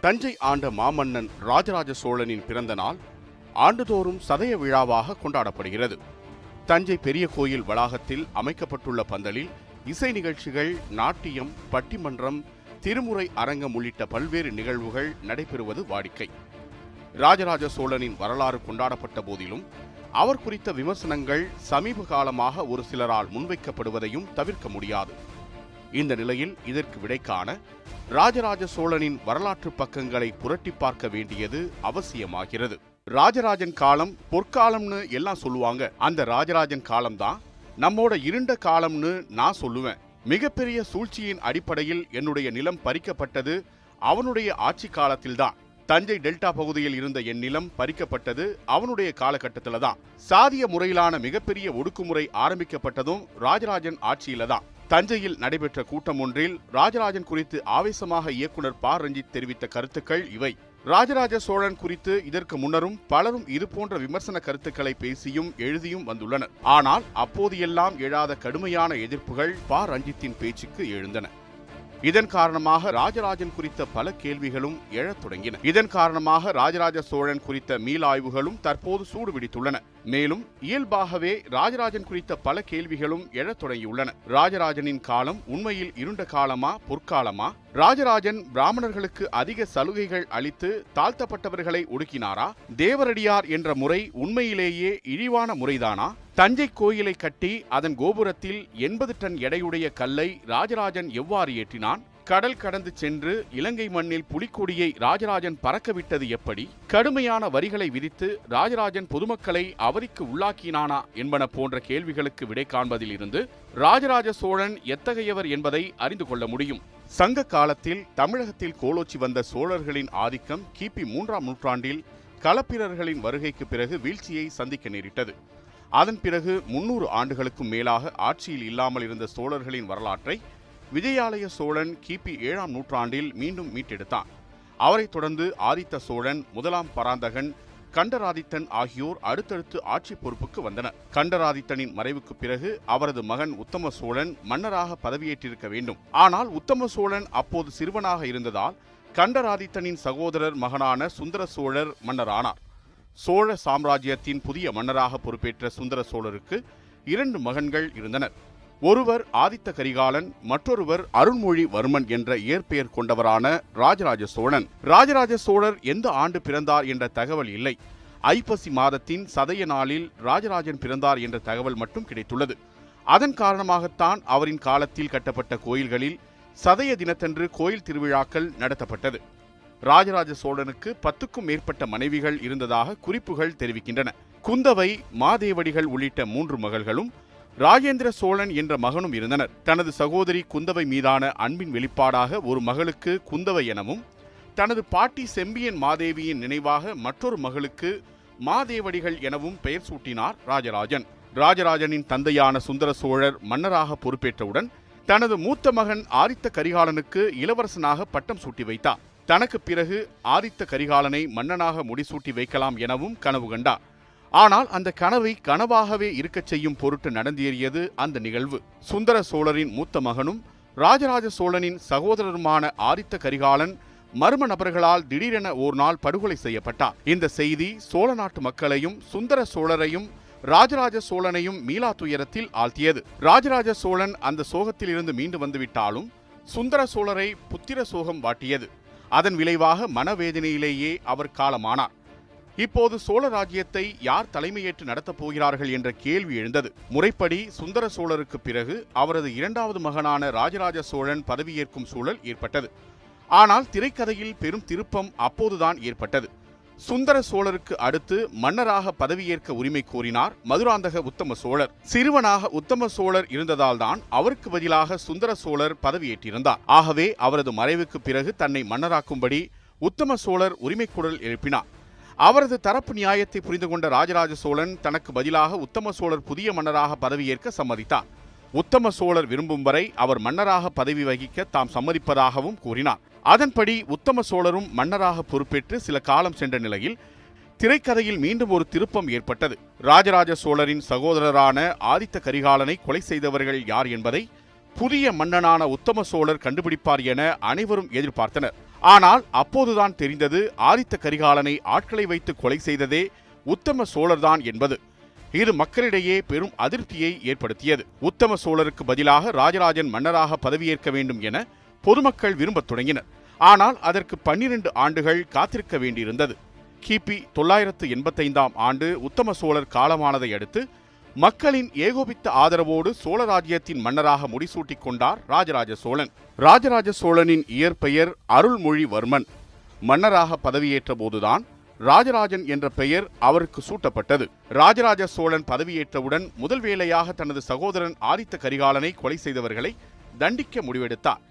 தஞ்சை ஆண்ட மாமன்னன் ராஜராஜ சோழனின் பிறந்த நாள் ஆண்டுதோறும் சதய விழாவாக கொண்டாடப்படுகிறது. தஞ்சை பெரிய கோயில் வளாகத்தில் அமைக்கப்பட்டுள்ள பந்தலில் இசை நிகழ்ச்சிகள், நாட்டியம், பட்டிமன்றம், திருமுறை அரங்கம் உள்ளிட்ட பல்வேறு நிகழ்வுகள் நடைபெறுவது வாடிக்கை. ராஜராஜ சோழனின் வரலாறு கொண்டாடப்பட்ட போதிலும் அவர் குறித்த விமர்சனங்கள் சமீப காலமாக ஒரு சிலரால் முன்வைக்கப்படுவதையும் தவிர்க்க முடியாது. இந்த நிலையில் இதற்கு விடை காண ராஜராஜ சோழனின் வரலாற்று பக்கங்களை புரட்டி பார்க்க வேண்டியது அவசியமாகிறது. ராஜராஜன் காலம் பொற்காலம்னு எல்லாம் சொல்லுவாங்க. அந்த ராஜராஜன் காலம்தான் நம்மோட இருண்ட காலம்னு நான் சொல்லுவேன். மிகப்பெரிய சூழ்ச்சியின் அடிப்படையில் என்னுடைய நிலம் பறிக்கப்பட்டது அவனுடைய ஆட்சி காலத்தில்தான். தஞ்சை டெல்டா பகுதியில் இருந்த என் நிலம் பறிக்கப்பட்டது அவனுடைய காலகட்டத்தில் தான். சாதிய முறையிலான மிகப்பெரிய ஒடுக்குமுறை ஆரம்பிக்கப்பட்டதும் ராஜராஜன் ஆட்சியில தான். தஞ்சையில் நடைபெற்ற கூட்டம் ஒன்றில் ராஜராஜன் குறித்து ஆவேசமாக இயக்குனர் ப. ரஞ்சித் தெரிவித்த கருத்துக்கள் இவை. ராஜராஜ சோழன் குறித்து இதற்கு முன்னரும் பலரும் இதுபோன்ற விமர்சன கருத்துக்களை பேசியும் எழுதியும் வந்துள்ளனர். ஆனால் அப்போது எல்லாம் எழாத கடுமையான எதிர்ப்புகள் ப. ரஞ்சித்தின் பேச்சுக்கு எழுந்தன. இதன் காரணமாக ராஜராஜன் குறித்த பல கேள்விகளும் எழத் தொடங்கின. இதன் காரணமாக ராஜராஜ சோழன் குறித்த மீளாய்வுகளும் தற்போது சூடுபிடித்துள்ளன. மேலும் இயல்பாகவே ராஜராஜன் குறித்த பல கேள்விகளும் எழத் தொடங்கியுள்ளன. ராஜராஜனின் காலம் உண்மையில் இருண்ட காலமா, பொற்காலமா? ராஜராஜன் பிராமணர்களுக்கு அதிக சலுகைகள் அளித்து தாழ்த்தப்பட்டவர்களை ஒடுக்கினாரா? தேவரடியார் என்ற முறை உண்மையிலேயே இழிவான முறைதானா? தஞ்சை கோயிலை கட்டி அதன் கோபுரத்தில் 80 டன் எடையுடைய கல்லை ராஜராஜன் எவ்வாறு ஏற்றினான்? கடல் கடந்து சென்று இலங்கை மண்ணில் புலிக்கொடியை ராஜராஜன் பறக்கவிட்டது எப்படி? கடுமையான வரிகளை விதித்து ராஜராஜன் பொதுமக்களை அவதிக்கு உள்ளாக்கினானா என்பன போன்ற கேள்விகளுக்கு விடை காண்பதில் இருந்து ராஜராஜ சோழன் எத்தகையவர் என்பதை அறிந்து கொள்ள முடியும். சங்க காலத்தில் தமிழகத்தில் கோலோச்சி வந்த சோழர்களின் ஆதிக்கம் கிபி 3ஆம் நூற்றாண்டில் களப்பிரர்களின் வருகைக்கு பிறகு வீழ்ச்சியை சந்திக்க நேரிட்டது. அதன் பிறகு 300 ஆண்டுகளுக்கும் மேலாக ஆட்சியில் இல்லாமல் இருந்த சோழர்களின் வரலாற்றை விஜயாலய சோழன் கிபி 7ஆம் நூற்றாண்டில் மீண்டும் மீட்டெடுத்தான். அவரைத் தொடர்ந்து ஆதித்த சோழன், 1ஆம் பராந்தகன், கண்டராதித்தன் ஆகியோர் அடுத்தடுத்து ஆட்சி பொறுப்புக்கு வந்தனர். கண்டராதித்தனின் மறைவுக்கு பிறகு அவரது மகன் உத்தம சோழன் மன்னராக பதவியேற்றிருக்க வேண்டும். ஆனால் உத்தம சோழன் அப்போது சிறுவனாக இருந்ததால் கண்டராதித்தனின் சகோதரர் மகனான சுந்தர சோழர் மன்னரானார். சோழ சாம்ராஜ்யத்தின் புதிய மன்னராக பொறுப்பேற்ற சுந்தர சோழருக்கு 2 மகன்கள் இருந்தனர். ஒருவர் ஆதித்த கரிகாலன், மற்றொருவர் அருண்மொழிவர்மன் என்ற இயற்பெயர் கொண்டவரான ராஜராஜ சோழன். ராஜராஜ சோழர் எந்த ஆண்டு பிறந்தார் என்ற தகவல் இல்லை. ஐப்பசி மாதத்தின் சதய நாளில் ராஜராஜன் பிறந்தார் என்ற தகவல் மட்டும் கிடைத்துள்ளது. அதன் காரணமாகத்தான் அவரின் காலத்தில் கட்டப்பட்ட கோயில்களில் சதய தினத்தன்று கோயில் திருவிழாக்கள் நடத்தப்பட்டது. ராஜராஜ சோழனுக்கு 10க்கும் மேற்பட்ட மனைவிகள் இருந்ததாக குறிப்புகள் தெரிவிக்கின்றன. குந்தவை, மாதேவடிகள் உள்ளிட்ட 3 மகள்களும் ராஜேந்திர சோழன் என்ற மகனும் இருந்தனர். தனது சகோதரி குந்தவை மீதான அன்பின் வெளிப்பாடாக ஒரு மகளுக்கு குந்தவை எனவும், தனது பாட்டி செம்பியன் மாதேவியின் நினைவாக மற்றொரு மகளுக்கு மாதேவடிகள் எனவும் பெயர் சூட்டினார் ராஜராஜன். ராஜராஜனின் தந்தையான சுந்தர சோழர் மன்னராக பொறுப்பேற்றவுடன் தனது மூத்த மகன் ஆதித்த கரிகாலனுக்கு இளவரசனாக பட்டம் சூட்டி வைத்தார். தனக்கு பிறகு ஆதித்த கரிகாலனை மன்னனாக முடிசூட்டி வைக்கலாம் எனவும் கனவு கண்டார். ஆனால் அந்த கனவை கனவாகவே இருக்கச் செய்யும் பொருட்டு நடந்தேறியது அந்த நிகழ்வு. சுந்தர சோழரின் மூத்த மகனும் ராஜராஜ சோழனின் சகோதரருமான ஆதித்த கரிகாலன் மர்ம நபர்களால் திடீரென ஒரு நாள் படுகொலை செய்யப்பட்டார். இந்த செய்தி சோழ நாட்டு மக்களையும் சுந்தர சோழரையும் ராஜராஜ சோழனையும் மீளா துயரத்தில் ஆழ்த்தியது. ராஜராஜ சோழன் அந்த சோகத்தில் இருந்து மீண்டு வந்துவிட்டாலும் சுந்தர சோழரை புத்திர சோகம் வாட்டியது. அதன் விளைவாக மனவேதனையிலேயே அவர் காலமானார். இப்போது சோழ ராஜ்யத்தை யார் தலைமையேற்று நடத்தப் போகிறார்கள் என்ற கேள்வி எழுந்தது. முறைப்படி சுந்தர சோழருக்கு பிறகு அவரது 2வது மகனான ராஜராஜ சோழன் பதவியேற்கும் சூழல் ஏற்பட்டது. ஆனால் திரைக்கதையில் பெரும் திருப்பம் அப்போதுதான் ஏற்பட்டது. சுந்தர சோழருக்கு அடுத்து மன்னராக பதவியேற்க உரிமை கோரினார் மதுராந்தக உத்தம சோழர். சிறுவனாக உத்தம சோழர் இருந்ததால் தான் அவருக்கு பதிலாக சுந்தர சோழர் பதவியேற்றிருந்தார். ஆகவே அவரது மறைவுக்கு பிறகு தன்னை மன்னராக்கும்படி உத்தம சோழர் உரிமை குரல் எழுப்பினார். அவரது தரப்பு நியாயத்தை புரிந்து கொண்ட ராஜராஜ சோழன் தனக்கு பதிலாக உத்தம சோழர் புதிய மன்னராக பதவியேற்க சம்மதித்தார். உத்தம சோழர் விரும்பும் வரை அவர் மன்னராக பதவி வகிக்க தாம் சம்மதிப்பதாகவும் கூறினார். அதன்படி உத்தம சோழரும் மன்னராக பொறுப்பேற்று சில காலம் சென்ற நிலையில் திரைக்கதையில் மீண்டும் ஒரு திருப்பம் ஏற்பட்டது. ராஜராஜ சோழரின் சகோதரரான ஆதித்த கரிகாலனை கொலை செய்தவர்கள் யார் என்பதை புதிய மன்னனான உத்தம சோழர் கண்டுபிடிப்பார் என அனைவரும் எதிர்பார்த்தனர். ஆனால் அப்போதுதான் தெரிந்தது ஆதித்த கரிகாலனை ஆட்களை வைத்து கொலை செய்ததே உத்தம சோழர்தான் என்பது. இது மக்களிடையே பெரும் அதிருப்தியை ஏற்படுத்தியது. உத்தம சோழருக்கு பதிலாக ராஜராஜன் மன்னராக பதவியேற்க வேண்டும் என பொதுமக்கள் விரும்பத் தொடங்கினர். ஆனால் அதற்கு 12 ஆண்டுகள் காத்திருக்க வேண்டியிருந்தது. கிபி 985ஆம் ஆண்டு உத்தம சோழர் காலமானதை அடுத்து மக்களின் ஏகோபித்த ஆதரவோடு சோழராஜ்யத்தின் மன்னராக முடிசூட்டிக் கொண்டார் ராஜராஜ சோழன். ராஜராஜ சோழனின் இயற்பெயர் அருள்மொழிவர்மன். மன்னராக பதவியேற்ற போதுதான் ராஜராஜன் என்ற பெயர் அவருக்கு சூட்டப்பட்டது. ராஜராஜ சோழன் பதவியேற்றவுடன் முதல் வேளையாக தனது சகோதரன் ஆதித்த கரிகாலனை கொலை செய்தவர்களை தண்டிக்க முடிவெடுத்தார்.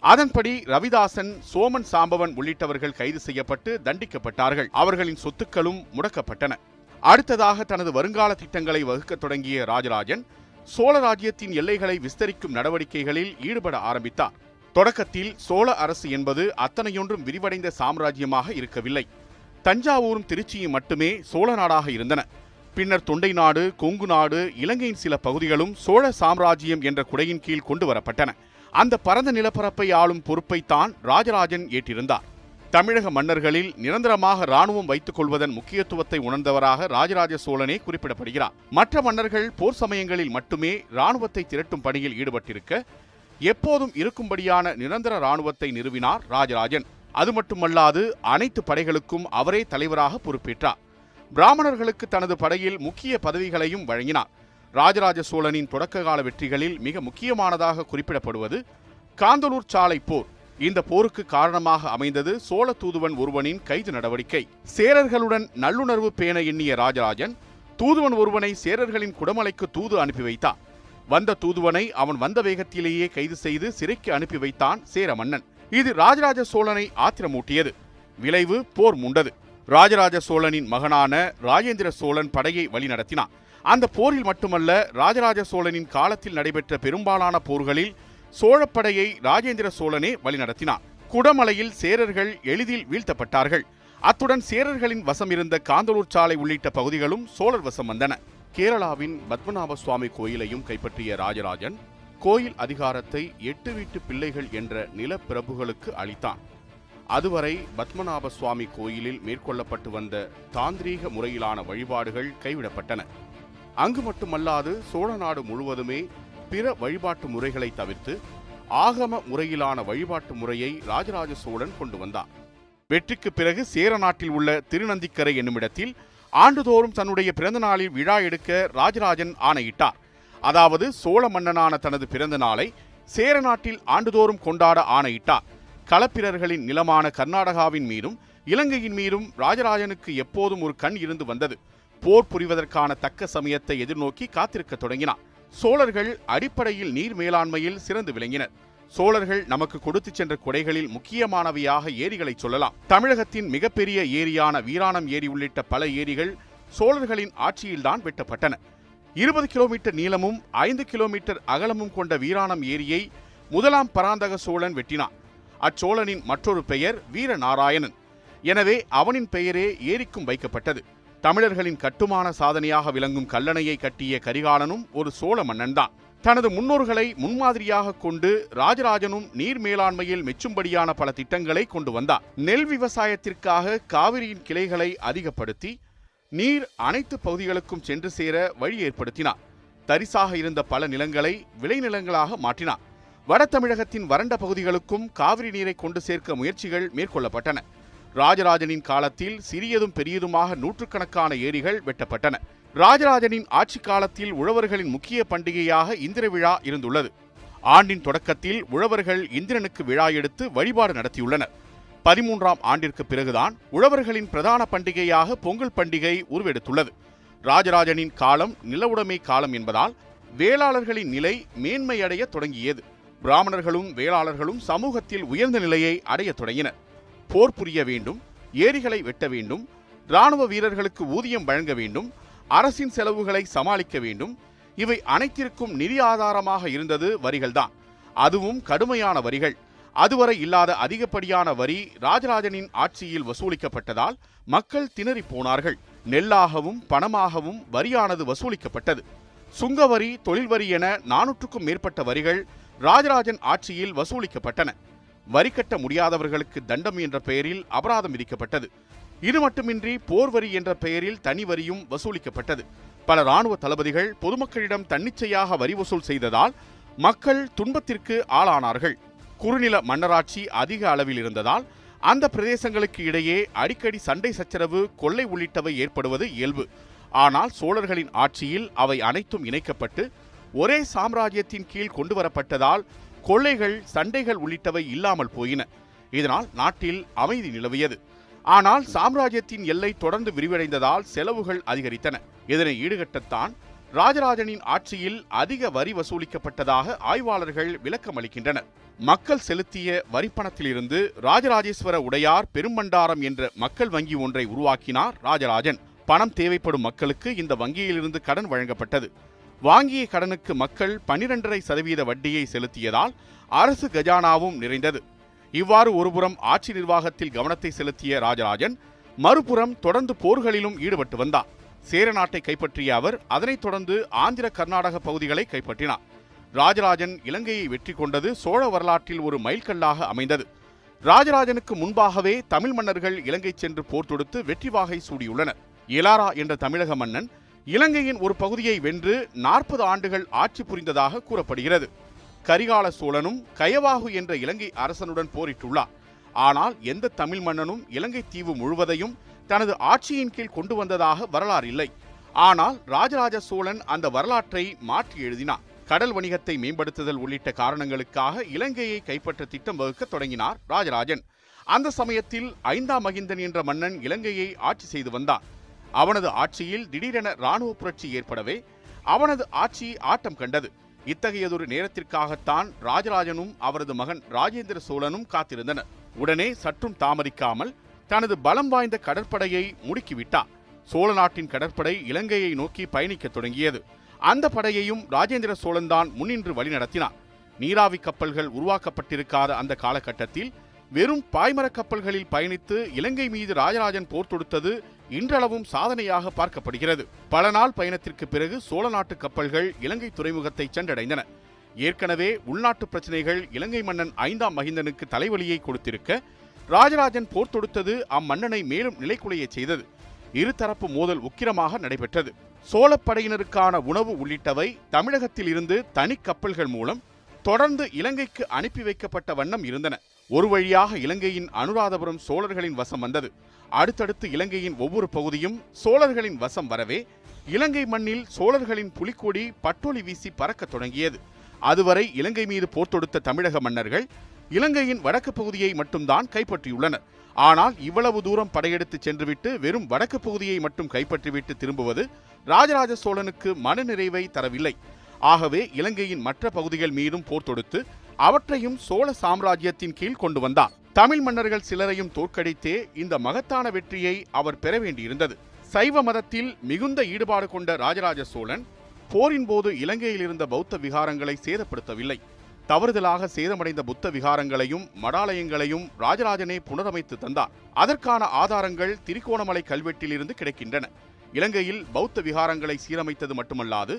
அதன்படி ரவிதாசன், சோமன் சாம்பவன் உள்ளிட்டவர்கள் கைது செய்யப்பட்டு தண்டிக்கப்பட்டார்கள். அவர்களின் சொத்துக்களும் முடக்கப்பட்டன. அடுத்ததாக தனது வருங்கால திட்டங்களை வகுக்க தொடங்கிய ராஜராஜன் சோழ ராஜ்யத்தின் எல்லைகளை விஸ்தரிக்கும் நடவடிக்கைகளில் ஈடுபட ஆரம்பித்தார். தொடக்கத்தில் சோழ அரசு என்பது அத்தனையொன்றும் விரிவடைந்த சாம்ராஜ்யமாக இருக்கவில்லை. தஞ்சாவூரும் திருச்சியும் மட்டுமே சோழ நாடாக இருந்தன. பின்னர் தொண்டை நாடு, கொங்கு நாடு, இலங்கையின் சில பகுதிகளும் சோழ சாம்ராஜ்யம் என்ற குடையின் கீழ் கொண்டு வரப்பட்டன. அந்த பரந்த நிலப்பரப்பை ஆளும் பொறுப்பைத்தான் ராஜராஜன் ஏற்றிருந்தார். தமிழக மன்னர்களில் நிரந்தரமாக இராணுவம் வைத்துக் கொள்வதன் முக்கியத்துவத்தை உணர்ந்தவராக ராஜராஜ சோழனே குறிப்பிடப்படுகிறார். மற்ற மன்னர்கள் போர் சமயங்களில் மட்டுமே இராணுவத்தை திரட்டும் பணியில் ஈடுபட்டிருக்க, எப்போதும் இருக்கும்படியான நிரந்தர இராணுவத்தை நிறுவினார் ராஜராஜன். அது மட்டுமல்லாது அனைத்து படைகளுக்கும் அவரே தலைவராக பொறுப்பேற்றார். பிராமணர்களுக்கு தனது படையில் முக்கிய பதவிகளையும் வழங்கினார். ராஜராஜ சோழனின் தொடக்ககால வெற்றிகளில் மிக முக்கியமானதாக குறிப்பிடப்படுவது காந்தலூர் சாலை போர். இந்த போருக்கு காரணமாக அமைந்தது சோழ தூதுவன் ஒருவனின் கைது நடவடிக்கை. சேரர்களுடன் நல்லுணர்வு பேண எண்ணிய ராஜராஜன் தூதுவன் ஒருவனை சேரர்களின் குடமலைக்கு தூது அனுப்பி வைத்தார். வந்த தூதுவனை அவன் வந்த வேகத்திலேயே கைது செய்து சிறைக்கு அனுப்பி வைத்தான் சேர மன்னன். இது ராஜராஜ சோழனை ஆத்திரமூட்டியது. விளைவு போர் மூண்டது. ராஜராஜ சோழனின் மகனான ராஜேந்திர சோழன் படையை வழிநடத்தினார். அந்த போரில் மட்டுமல்ல, ராஜராஜ சோழனின் காலத்தில் நடைபெற்ற பெரும்பாலான போர்களில் சோழப்படையை ராஜேந்திர சோழனே வழிநடத்தினார். குடமலையில் சேரர்கள் எளிதில் வீழ்த்தப்பட்டார்கள். அத்துடன் சேரர்களின் வசம் இருந்த காந்தலூர் சாலை உள்ளிட்ட பகுதிகளும் சோழர் வசம் வந்தன. கேரளாவின் பத்மநாப சுவாமி கோயிலையும் கைப்பற்றிய ராஜராஜன் கோயில் அதிகாரத்தை 8 வீட்டு பிள்ளைகள் என்ற நிலப்பிரபுகளுக்கு அளித்தான். அதுவரை பத்மநாப சுவாமி கோயிலில் மேற்கொள்ளப்பட்டு வந்த தாந்திரீக முறையிலான வழிபாடுகள் கைவிடப்பட்டன. அங்கு மட்டுமல்லாது சோழ நாடு முழுவதுமே பிற வழிபாட்டு முறைகளை தவிர்த்து ஆகம முறையிலான வழிபாட்டு முறையை ராஜராஜ சோழன் கொண்டு வந்தார். வெற்றிக்கு பிறகு சேர நாட்டில் உள்ள திருநந்திக்கரை என்னுமிடத்தில் ஆண்டுதோறும் தன்னுடைய பிறந்த நாளில் விழா எடுக்க ராஜராஜன் ஆணையிட்டார். அதாவது சோழ மன்னனான தனது பிறந்த நாளை சேர நாட்டில் ஆண்டுதோறும் கொண்டாட ஆணையிட்டார். களப்பிரர்களின் நிலமான கர்நாடகாவின் மீதும் இலங்கையின் மீதும் ராஜராஜனுக்கு எப்போதும் ஒரு கண் இருந்து வந்தது. போர் புரிவதற்கான தக்க சமயத்தை எதிர்நோக்கி காத்திருக்க தொடங்கினார். சோழர்கள் அடிப்படையில் நீர் மேலாண்மையில் சிறந்து விளங்கினர். சோழர்கள் நமக்கு கொடுத்து சென்ற கொடைகளில் முக்கியமானவையாக ஏரிகளை சொல்லலாம். தமிழகத்தின் மிகப்பெரிய ஏரியான வீராணம் ஏரி உள்ளிட்ட பல ஏரிகள் சோழர்களின் ஆட்சியில்தான் வெட்டப்பட்டன. 20 கிலோமீட்டர் நீளமும் 5 கிலோமீட்டர் அகலமும் கொண்ட வீராணம் ஏரியை முதலாம் பராந்தக சோழன் வெட்டினான். அச்சோழனின் மற்றொரு பெயர் வீரநாராயணன். எனவே அவனின் பெயரே ஏரிக்கும் வைக்கப்பட்டது. தமிழர்களின் கட்டுமான சாதனையாக விளங்கும் கல்லணையை கட்டிய கரிகாலனும் ஒரு சோழ மன்னன்தான். தனது முன்னோர்களை முன்மாதிரியாக கொண்டு ராஜராஜனும் நீர் மேலாண்மையில் மெச்சும்படியான பல திட்டங்களை கொண்டு வந்தார். நெல் விவசாயத்திற்காக காவிரியின் கிளைகளை அதிகப்படுத்தி நீர் அனைத்து பகுதிகளுக்கும் சென்று சேர வழி ஏற்படுத்தினார். தரிசாக இருந்த பல நிலங்களை விளைநிலங்களாக மாற்றினார். வட தமிழகத்தின் வறண்ட பகுதிகளுக்கும் காவிரி நீரை கொண்டு சேர்க்க முயற்சிகள் மேற்கொள்ளப்பட்டன. ராஜராஜனின் காலத்தில் சிறியதும் பெரியதுமாக நூற்றுக்கணக்கான ஏரிகள் வெட்டப்பட்டன. ராஜராஜனின் ஆட்சி காலத்தில் உழவர்களின் முக்கிய பண்டிகையாக இந்திர விழா இருந்துள்ளது. ஆண்டின் தொடக்கத்தில் உழவர்கள் இந்திரனுக்கு விழா எடுத்து வழிபாடு நடத்தியுள்ளனர். 13ஆம் ஆண்டிற்கு பிறகுதான் உழவர்களின் பிரதான பண்டிகையாக பொங்கல் பண்டிகை உருவெடுத்துள்ளது. ராஜராஜனின் காலம் நிலவுடைமை காலம் என்பதால் வேளாளர்களின் நிலை மேன்மையடைய தொடங்கியது. பிராமணர்களும் வேளாளர்களும் சமூகத்தில் உயர்ந்த நிலையை அடைய தொடங்கினர். போர் புரிய வேண்டும், ஏரிகளை வெட்ட வேண்டும், இராணுவ வீரர்களுக்கு ஊதியம் வழங்க வேண்டும், அரசின் செலவுகளை சமாளிக்க வேண்டும். இவை அனைத்திற்கும் நிதி ஆதாரமாக இருந்தது வரிகள்தான். அதுவும் கடுமையான வரிகள். அதுவரை இல்லாத அதிகப்படியான வரி ராஜராஜனின் ஆட்சியில் வசூலிக்கப்பட்டதால் மக்கள் திணறி போனார்கள். நெல்லாகவும் பணமாகவும் வரியானது வசூலிக்கப்பட்டது. சுங்கவரி, தொழில் வரி என 400க்கும் மேற்பட்ட வரிகள் ராஜராஜன் ஆட்சியில் வசூலிக்கப்பட்டன. வரி கட்ட முடியாதவர்களுக்கு தண்டம் என்ற பெயரில் அபராதம் விதிக்கப்பட்டது. இது மட்டுமின்றி போர் வரி என்ற பெயரில் தனி வரியும் வசூலிக்கப்பட்டது. பல ராணுவ தளபதிகள் பொதுமக்களிடம் தன்னிச்சையாக வரி வசூல் செய்ததால் மக்கள் துன்பத்திற்கு ஆளானார்கள். குறுநில மன்னராட்சி அதிக அளவில் இருந்ததால் அந்த பிரதேசங்களுக்கு இடையே அடிக்கடி சண்டை சச்சரவு, கொள்ளை உள்ளிட்டவை ஏற்படுவது இயல்பு. ஆனால் சோழர்களின் ஆட்சியில் அவை அனைத்தும் இணைக்கப்பட்டு ஒரே சாம்ராஜ்யத்தின் கீழ் கொண்டுவரப்பட்டதால் கொள்ளைகள், சண்டைகள் உள்ளிட்டவை இல்லாமல் போயின. இதனால் நாட்டில் அமைதி நிலவியது. ஆனால் சாம்ராஜ்யத்தின் எல்லை தொடர்ந்து விரிவடைந்ததால் செலவுகள் அதிகரித்தன. இதனை ஈடுகட்டத்தான் ராஜராஜனின் ஆட்சியில் அதிக வரி வசூலிக்கப்பட்டதாக ஆய்வாளர்கள் விளக்கம் அளிக்கின்றனர். மக்கள் செலுத்திய வரிப்பணத்திலிருந்து ராஜராஜேஸ்வர உடையார் பெரும்பண்டாரம் என்ற மக்கள் வங்கி ஒன்றை உருவாக்கினார் ராஜராஜன். பணம் தேவைப்படும் மக்களுக்கு இந்த வங்கியிலிருந்து கடன் வழங்கப்பட்டது. வாங்கிய கடனுக்கு மக்கள் 12.5% வட்டியை செலுத்தியதால் அரசு கஜானாவும் நிறைந்தது. இவ்வாறு ஒருபுறம் ஆட்சி நிர்வாகத்தில் கவனத்தை செலுத்திய ராஜராஜன் மறுபுறம் தொடர்ந்து போர்களிலும் ஈடுபட்டு வந்தார். சேர நாட்டை கைப்பற்றிய அவர் அதனைத் தொடர்ந்து ஆந்திர, கர்நாடக பகுதிகளை கைப்பற்றினார். ராஜராஜன் இலங்கையை வெற்றி கொண்டது சோழ வரலாற்றில் ஒரு மைல்கல்லாக அமைந்தது. ராஜராஜனுக்கு முன்பாகவே தமிழ் மன்னர்கள் இலங்கை சென்று போர் தொடுத்து வெற்றி வாகை சூடியுள்ளனர். இலாரா என்ற தமிழக மன்னன் இலங்கையின் ஒரு பகுதியை வென்று 40 ஆண்டுகள் ஆட்சி புரிந்ததாக கூறப்படுகிறது. கரிகால சோழனும் கயவாகு என்ற இலங்கை அரசனுடன் போரிட்டுள்ளார். ஆனால் எந்த தமிழ் மன்னனும் இலங்கை தீவு முழுவதையும் தனது ஆட்சியின் கீழ் கொண்டு வந்ததாக வரலாறு இல்லை. ஆனால் ராஜராஜ சோழன் அந்த வரலாற்றை மாற்றி எழுதினார். கடல் வணிகத்தை மேம்படுத்துதல் உள்ளிட்ட காரணங்களுக்காக இலங்கையை கைப்பற்ற திட்டம் வகுக்க தொடங்கினார் ராஜராஜன். அந்த சமயத்தில் 5ஆம் மகிந்தன் என்ற மன்னன் இலங்கையை ஆட்சி செய்து வந்தான். அவனது ஆட்சியில் திடீரென இராணுவ புரட்சி ஏற்படவே அவனது ஆட்சி ஆட்டம் கண்டது. இத்தகையதொரு நேரத்திற்காகத்தான் ராஜராஜனும் அவரது மகன் ராஜேந்திர சோழனும் காத்திருந்தனர். உடனே சற்றும் தாமதிக்காமல் தனது பலம் வாய்ந்த கடற்படையை முடுக்கிவிட்டார். சோழ நாட்டின் கடற்படை இலங்கையை நோக்கி பயணிக்க தொடங்கியது. அந்த படையையும் ராஜேந்திர சோழன் தான் முன்னின்று வழிநடத்தினார். நீராவி கப்பல்கள் உருவாக்கப்பட்டிருக்காத அந்த காலகட்டத்தில் வெறும் பாய்மர கப்பல்களில் பயணித்து இலங்கை மீது ராஜராஜன் போர் தொடுத்தது இன்றளவும் சாதனையாக பார்க்கப்படுகிறது. பல நாள் பயணத்திற்கு பிறகு சோழ நாட்டு கப்பல்கள் இலங்கை துறைமுகத்தை சென்றடைந்தன. ஏற்கனவே உள்நாட்டு பிரச்சனைகள் இலங்கை மன்னன் 5ஆம் மகிந்தனுக்கு தலைவலியை கொடுத்திருக்க, ராஜராஜன் போர் தொடுத்தது அம்மன்னனை மேலும் நிலைக்குலைய செய்தது. இருதரப்பு மோதல் உக்கிரமாக நடைபெற்றது. சோழப்படையினருக்கான உணவு உள்ளிட்டவை தமிழகத்தில் இருந்து தனி கப்பல்கள் மூலம் தொடர்ந்து இலங்கைக்கு அனுப்பி வைக்கப்பட்ட வண்ணம் இருந்தன. ஒரு வழியாக இலங்கையின் அனுராதபுரம் சோழர்களின் வசம் வந்தது. அடுத்தடுத்து இலங்கையின் ஒவ்வொரு பகுதியும் சோழர்களின் வசம் வரவே இலங்கை மண்ணில் சோழர்களின் புலிக்கொடி பட்டொலி வீசி பறக்க தொடங்கியது. அதுவரை இலங்கை மீது போர் தொடுத்த தமிழக மன்னர்கள் இலங்கையின் வடக்கு பகுதியை மட்டும்தான் கைப்பற்றியுள்ளனர். ஆனால் இவ்வளவு தூரம் படையெடுத்து சென்றுவிட்டு வெறும் வடக்கு பகுதியை மட்டும் கைப்பற்றிவிட்டு திரும்புவது ராஜராஜ சோழனுக்கு மனநிறைவை தரவில்லை. ஆகவே இலங்கையின் மற்ற பகுதிகள் மீதும் போர் தொடுத்து அவற்றையும் சோழ சாம்ராஜ்யத்தின் கீழ் கொண்டு வந்தார். தமிழ் மன்னர்கள் சிலரையும் தோற்கடித்தே இந்த மகத்தான வெற்றியை அவர் பெற வேண்டியிருந்தது. சைவ மதத்தில் மிகுந்த ஈடுபாடு கொண்ட ராஜராஜ சோழன் போரின் போது இலங்கையில் இருந்த பௌத்த விகாரங்களை சேதப்படுத்தவில்லை. தவறுதலாக சேதமடைந்த புத்த விகாரங்களையும் மடாலயங்களையும் ராஜராஜனே புனரமைத்து தந்தார். அதற்கான ஆதாரங்கள் திரிகோணமலை கல்வெட்டில் இருந்து கிடைக்கின்றன. இலங்கையில் பௌத்த விகாரங்களை சீரமைத்தது மட்டுமல்லாது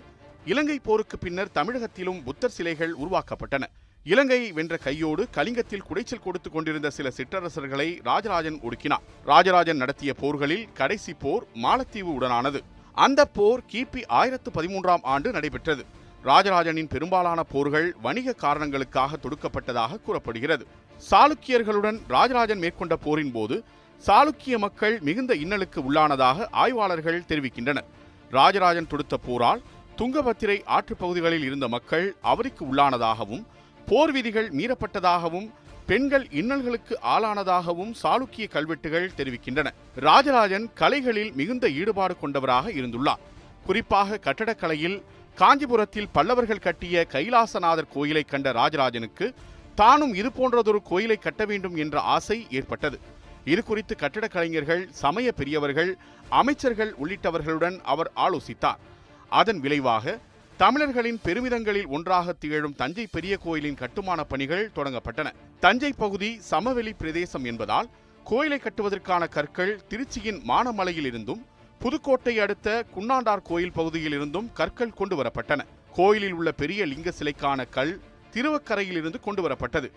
இலங்கை போருக்கு பின்னர் தமிழகத்திலும் புத்தர் சிலைகள் உருவாக்கப்பட்டன. இலங்கையை வென்ற கையோடு கலிங்கத்தில் குடைச்சல் கொடுத்து கொண்டிருந்த சில சிற்றரசர்களை ராஜராஜன் ஒடுக்கினார். ராஜராஜன் நடத்திய போர்களில் கடைசி போர் மாலத்தீவு உடனானது. அந்த போர் கிபி 1013ஆம் ஆண்டு நடைபெற்றது. ராஜராஜனின் பெரும்பாலான போர்கள் வணிக காரணங்களுக்காக தொடுக்கப்பட்டதாக கூறப்படுகிறது. சாளுக்கியர்களுடன் ராஜராஜன் மேற்கொண்ட போரின் போது சாளுக்கிய மக்கள் மிகுந்த இன்னலுக்கு உள்ளானதாக ஆய்வாளர்கள் தெரிவிக்கின்றனர். ராஜராஜன் தொடுத்த போரால் துங்கபத்திரை ஆற்றுப்பகுதிகளில் இருந்த மக்கள் அவதிக்கு உள்ளானதாகவும், போர் விதிகள் மீறப்பட்டதாகவும், பெண்கள் இன்னல்களுக்கு ஆளானதாகவும் சாளுக்கிய கல்வெட்டுகள் தெரிவிக்கின்றன. ராஜராஜன் கலைகளில் மிகுந்த ஈடுபாடு கொண்டவராக இருந்துள்ளார். குறிப்பாக கட்டடக்கலையில் காஞ்சிபுரத்தில் பல்லவர்கள் கட்டிய கைலாசநாதர் கோயிலை கண்ட ராஜராஜனுக்கு தானும் இது போன்றதொரு கோயிலை கட்ட வேண்டும் என்ற ஆசை ஏற்பட்டது. இது குறித்து கட்டடக் கலைஞர்கள், சமய பெரியவர்கள், அமைச்சர்கள் உள்ளிட்டவர்களுடன் அவர் ஆலோசித்தார். அதன் விளைவாக தமிழர்களின் பெருமிதங்களில் ஒன்றாக திகழும் தஞ்சை பெரிய கோயிலின் கட்டுமான பணிகள் தொடங்கப்பட்டன. தஞ்சை பகுதி சமவெளி பிரதேசம் என்பதால் கோயிலை கட்டுவதற்கான கற்கள் திருச்சியின் மானமலையில் இருந்தும் புதுக்கோட்டை அடுத்த குன்னாண்டார் கோயில் பகுதியில் இருந்தும் கற்கள் கொண்டு வரப்பட்டன. கோயிலில் உள்ள பெரிய லிங்க சிலைக்கான கல் திருவக்கரையில் இருந்து கொண்டு வரப்பட்டது.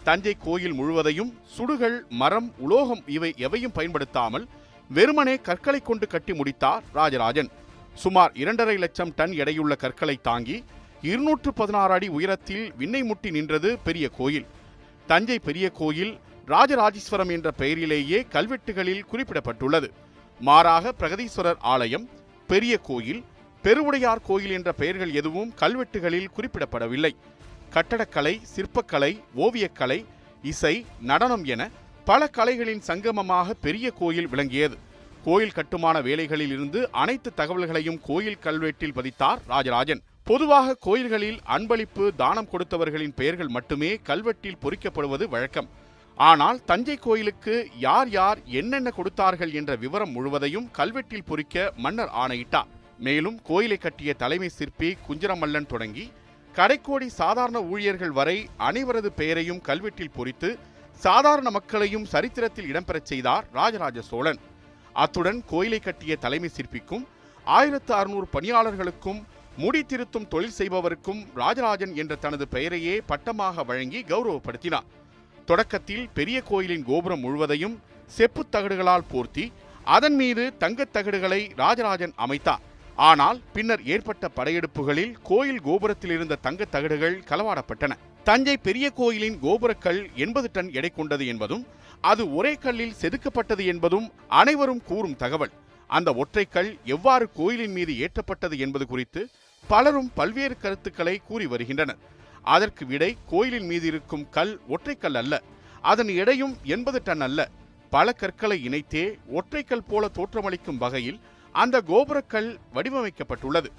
தஞ்சை கோயில் முழுவதையும் சுடுகள், மரம், உலோகம் இவை எவையும் பயன்படுத்தாமல் வெறுமனே கற்களை கொண்டு கட்டி முடித்தார் ராஜராஜன். சுமார் 2.5 லட்சம் டன் எடையுள்ள கற்களை தாங்கி 216 அடி உயரத்தில் விண்ணை முட்டி நின்றது பெரிய கோயில். தஞ்சை பெரிய கோயில் ராஜராஜேஸ்வரம் என்ற பெயரிலேயே கல்வெட்டுகளில் குறிப்பிடப்பட்டுள்ளது. மாறாக பிரகதீஸ்வரர் ஆலயம், பெரிய கோயில், பெருவுடையார் கோயில் என்ற பெயர்கள் எதுவும் கல்வெட்டுகளில் குறிப்பிடப்படவில்லை. கட்டடக்கலை, சிற்பக்கலை, ஓவியக்கலை, இசை, நடனம் என பல கலைகளின் சங்கமமாக பெரிய கோயில் விளங்கியது. கோயில் கட்டுமான வேலைகளில் இருந்து அனைத்து தகவல்களையும் கோயில் கல்வெட்டில் பதித்தார் ராஜராஜன். பொதுவாக கோயில்களில் அன்பளிப்பு, தானம் கொடுத்தவர்களின் பெயர்கள் மட்டுமே கல்வெட்டில் பொறிக்கப்படுவது வழக்கம். ஆனால் தஞ்சை கோயிலுக்கு யார் யார் என்னென்ன கொடுத்தார்கள் என்ற விவரம் முழுவதையும் கல்வெட்டில் பொறிக்க மன்னர் ஆணையிட்டார். மேலும் கோயிலை கட்டிய தலைமை சிற்பி குஞ்சரமல்லன் தொடங்கி கடைக்கோடி சாதாரண ஊழியர்கள் வரை அனைவரது பெயரையும் கல்வெட்டில் பொறித்து சாதாரண மக்களையும் சரித்திரத்தில் இடம்பெறச் செய்தார் ராஜராஜ சோழன். அத்துடன் கோயிலை கட்டிய தலைமை சிற்பிக்கும் 1600 பணியாளர்களுக்கும் முடி திருத்தும் தொழில் செய்பவருக்கும் ராஜராஜன் என்ற தனது பெயரையே பட்டமாக வழங்கி கௌரவப்படுத்தினார். தொடக்கத்தில் பெரிய கோயிலின் கோபுரம் முழுவதையும் செப்பு தகடுகளால் போர்த்தி அதன் மீது தங்கத் தகடுகளை ராஜராஜன் அமைத்தார். ஆனால் பின்னர் ஏற்பட்ட படையெடுப்புகளில் கோயில் கோபுரத்தில் இருந்த தங்கத் தகடுகள் களவாடப்பட்டன. தஞ்சை பெரிய கோயிலின் கோபுரக்கல் 80 டன் எடை கொண்டது என்பதும் அது ஒரே கல்லில் செதுக்கப்பட்டது என்பதும் அனைவரும் கூறும் தகவல். அந்த ஒற்றைக்கல் எவ்வாறு கோயிலின் மீது ஏற்றப்பட்டது என்பது குறித்து பலரும் பல்வேறு கருத்துக்களை கூறி வருகின்றனர். அதற்கு விடை, கோயிலின் மீது இருக்கும் கல் ஒற்றைக்கல் அல்ல, அதன் எடையும் 80 டன் அல்ல. பல கற்களை இணைத்தே ஒற்றைக்கல் போல தோற்றமளிக்கும் வகையில் அந்த கோபுரக்கல் வடிவமைக்கப்பட்டுள்ளது.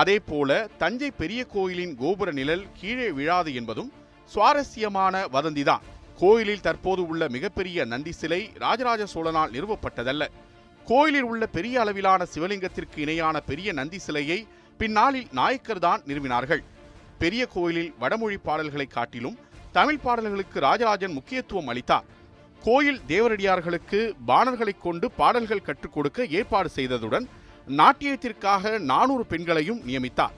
அதே போல தஞ்சை பெரிய கோயிலின் கோபுர நிழல் கீழே விழாது என்பதும் சுவாரஸ்யமான வதந்திதான். கோயிலில் தற்போது உள்ள மிகப்பெரிய நந்தி சிலை ராஜராஜ சோழனால் நிறுவப்பட்டதல்ல. கோயிலில் உள்ள பெரிய அளவிலான சிவலிங்கத்திற்கு இணையான பெரிய நந்தி சிலையை பின்னாளில் நாயக்கர் தான் நிறுவினார்கள். பெரிய கோயிலில் வடமொழி பாடல்களை காட்டிலும் தமிழ் பாடல்களுக்கு ராஜராஜன் முக்கியத்துவம் அளித்தார். கோயில் தேவரடியார்களுக்கு பாணர்களை கொண்டு பாடல்கள் கற்றுக் கொடுக்க ஏற்பாடு செய்ததுடன் நாட்டியத்திற்காக 400 பெண்களையும் நியமித்தார்.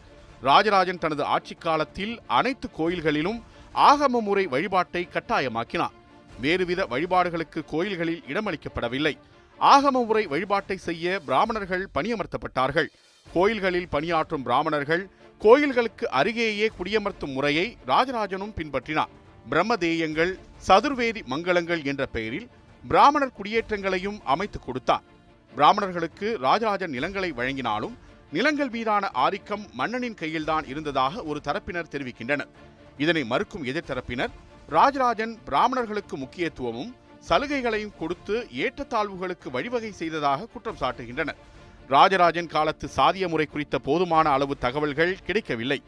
ராஜராஜன் தனது ஆட்சி காலத்தில் அனைத்து கோயில்களிலும் ஆகம முறை வழிபாட்டை கட்டாயமாக்கினார். வேறுவித வழிபாடுகளுக்கு கோயில்களில் இடமளிக்கப்படவில்லை. ஆகம முறை வழிபாட்டை செய்ய பிராமணர்கள் பணியமர்த்தப்பட்டார்கள். கோயில்களில் பணியாற்றும் பிராமணர்கள் கோயில்களுக்கு அருகேயே குடியமர்த்தும் முறையை ராஜராஜனும் பின்பற்றினார். பிரம்மதேயங்கள், சதுர்வேதி மங்களங்கள் என்ற பெயரில் பிராமணர் குடியேற்றங்களையும் அமைத்துக் கொடுத்தார். பிராமணர்களுக்கு ராஜராஜன் நிலங்களை வழங்கினாலும் நிலங்கள் மீதான ஆதிக்கம் மன்னனின் கையில்தான் இருந்ததாக ஒரு தரப்பினர் தெரிவிக்கின்றனர். இதனை மறுக்கும் எதிர்த்தரப்பினர் ராஜராஜன் பிராமணர்களுக்கு முக்கியத்துவமும் சலுகைகளையும் கொடுத்து ஏற்றத்தாழ்வுகளுக்கு வழிவகை செய்ததாக குற்றம் சாட்டுகின்றனர். ராஜராஜன் காலத்து சாதிய முறை குறித்த போதுமான அளவு தகவல்கள் கிடைக்கவில்லை.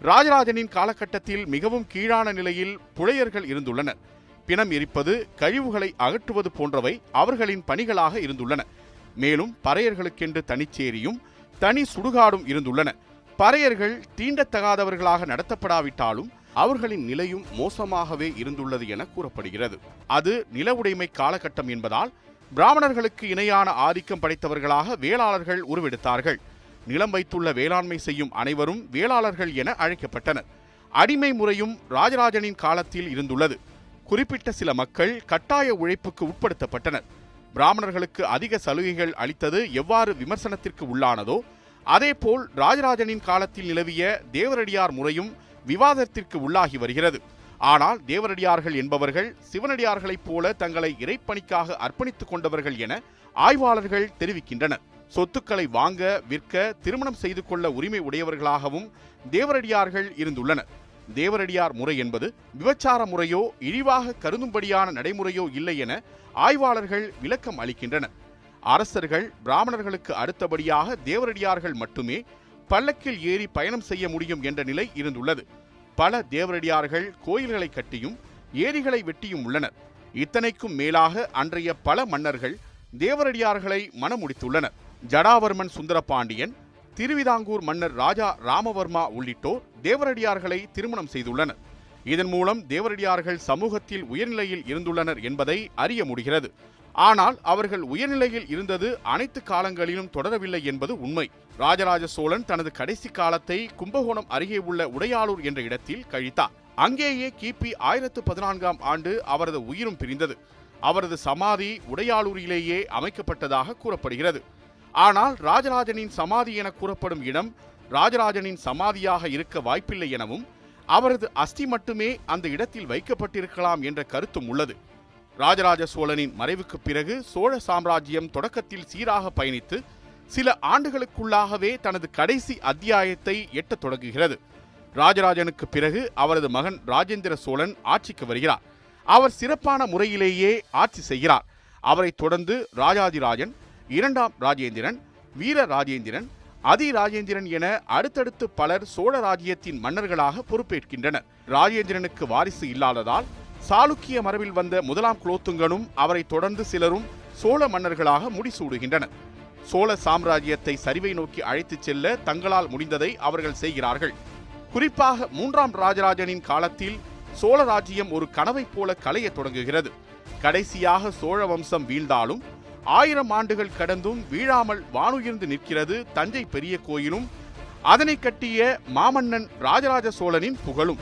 ராஜராஜனின் காலகட்டத்தில் மிகவும் கீழான நிலையில் புலையர்கள் இருந்துள்ளனர். பிணம் எரிப்பது, கழிவுகளை அகற்றுவது போன்றவை அவர்களின் பணிகளாக இருந்துள்ளன. மேலும் பறையர்களுக்கென்று தனிச்சேரியும் தனி சுடுகாடும் இருந்துள்ளன. பறையர்கள் தீண்டத்தகாதவர்களாக நடத்தப்படாவிட்டாலும் அவர்களின் நிலையும் மோசமாகவே இருந்துள்ளது என கூறப்படுகிறது. அது நில உடைமை காலகட்டம் என்பதால் பிராமணர்களுக்கு இணையான ஆதிக்கம் படைத்தவர்களாக வேளாளர்கள் உருவெடுத்தார்கள். நிலம் வைத்துள்ள வேளாண்மை செய்யும் அனைவரும் வேளாளர்கள் என அழைக்கப்பட்டனர். அடிமை முறையும் ராஜராஜனின் காலத்தில் இருந்துள்ளது. குறிப்பிட்ட சில மக்கள் கட்டாய உழைப்புக்கு உட்படுத்தப்பட்டனர். பிராமணர்களுக்கு அதிக சலுகைகள் அளித்தது எவ்வாறு விமர்சனத்திற்கு உள்ளானதோ அதேபோல் ராஜராஜனின் காலத்தில் நிலவிய தேவரடியார் முறையும் விவாதத்திற்கு உள்ளாகி வருகிறது. ஆனால் தேவரடியார்கள் என்பவர்கள் சிவனடியார்களைப் போல தங்களை இறைப்பணிக்காக அர்ப்பணித்துக் கொண்டவர்கள் என ஆய்வாளர்கள் தெரிவிக்கின்றனர். சொத்துக்களை வாங்க, விற்க, திருமணம் செய்து கொள்ள உரிமை உடையவர்களாகவும் தேவரடியார்கள் இருந்துள்ளனர். தேவரடியார் முறை என்பது விபச்சார முறையோ இழிவாக கருதும்படியான நடைமுறையோ இல்லை என ஆய்வாளர்கள் விளக்கம் அளிக்கின்றனர். அரசர்கள் பிராமணர்களுக்கு அடுத்தபடியாக தேவரடியார்கள் மட்டுமே பல்லக்கில் ஏறி பயணம் செய்ய முடியும் என்ற நிலை இருந்துள்ளது. பல தேவரடியார்கள் கோயில்களை கட்டியும் ஏரிகளை வெட்டியும் உள்ளனர். இத்தனைக்கும் மேலாக அன்றைய பல மன்னர்கள் தேவரடியார்களை மணமுடித்துள்ளனர். ஜடாவர்மன் சுந்தரபாண்டியன், திருவிதாங்கூர் மன்னர் ராஜா ராமவர்மா உள்ளிட்டோர் தேவரடியார்களை திருமணம் செய்துள்ளனர். இதன் மூலம் தேவரடியார்கள் சமூகத்தில் உயர்நிலையில் இருந்துள்ளனர் என்பதை அறிய முடிகிறது. ஆனால் அவர்கள் உயர்நிலையில் இருந்தது அனைத்து காலங்களிலும் தொடரவில்லை என்பது உண்மை. ராஜராஜ சோழன் தனது கடைசி காலத்தை கும்பகோணம் அருகே உள்ள உடையாளூர் என்ற இடத்தில் கழித்தார். அங்கேயே கிபி 1014ஆம் ஆண்டு அவரது உயிரும் பிரிந்தது. அவரது சமாதி உடையாளூரிலேயே அமைக்கப்பட்டதாக கூறப்படுகிறது. ஆனால் ராஜராஜனின் சமாதி என கூறப்படும் இடம் ராஜராஜனின் சமாதியாக இருக்க வாய்ப்பில்லை எனவும் அவரது அஸ்தி மட்டுமே அந்த இடத்தில் வைக்கப்பட்டிருக்கலாம் என்ற கருத்தும் உள்ளது. ராஜராஜ சோழனின் மறைவுக்கு பிறகு சோழ சாம்ராஜ்யம் தொடக்கத்தில் சீராக பயணித்து சில ஆண்டுகளுக்குள்ளாகவே தனது கடைசி அத்தியாயத்தை எட்டத் தொடங்குகிறது. ராஜராஜனுக்கு பிறகு அவரது மகன் ராஜேந்திர சோழன் ஆட்சிக்கு வருகிறார். அவர் சிறப்பான முறையிலேயே ஆட்சி செய்கிறார். அவரை தொடர்ந்து ராஜாதிராஜன், இரண்டாம் ராஜேந்திரன், வீர ராஜேந்திரன், அதி ராஜேந்திரன் என அடுத்தடுத்து பலர் சோழ ராஜ்யத்தின் மன்னர்களாக பொறுப்பேற்கின்றனர். ராஜேந்திரனுக்கு வாரிசு இல்லாததால் சாளுக்கிய மரபில் வந்த முதலாம் குலோத்துங்கனும் அவரை தொடர்ந்து சிலரும் சோழ மன்னர்களாக முடிசூடுகின்றனர். சோழ சாம்ராஜ்யத்தை சரிவை நோக்கி அழைத்துச் செல்ல தங்களால் முடிந்ததை அவர்கள் செய்கிறார்கள். குறிப்பாக மூன்றாம் ராஜராஜனின் காலத்தில் சோழ ராஜ்யம் ஒரு கனவை போல கலைய தொடங்குகிறது. கடைசியாக சோழ வம்சம் வீழ்ந்தாலும் 1000 ஆண்டுகள் கடந்தும் வீழாமல் வானுயர்ந்து நிற்கிறது தஞ்சை பெரிய கோயிலும் அதனை கட்டிய மாமன்னன் ராஜராஜ சோழனின் புகழும்.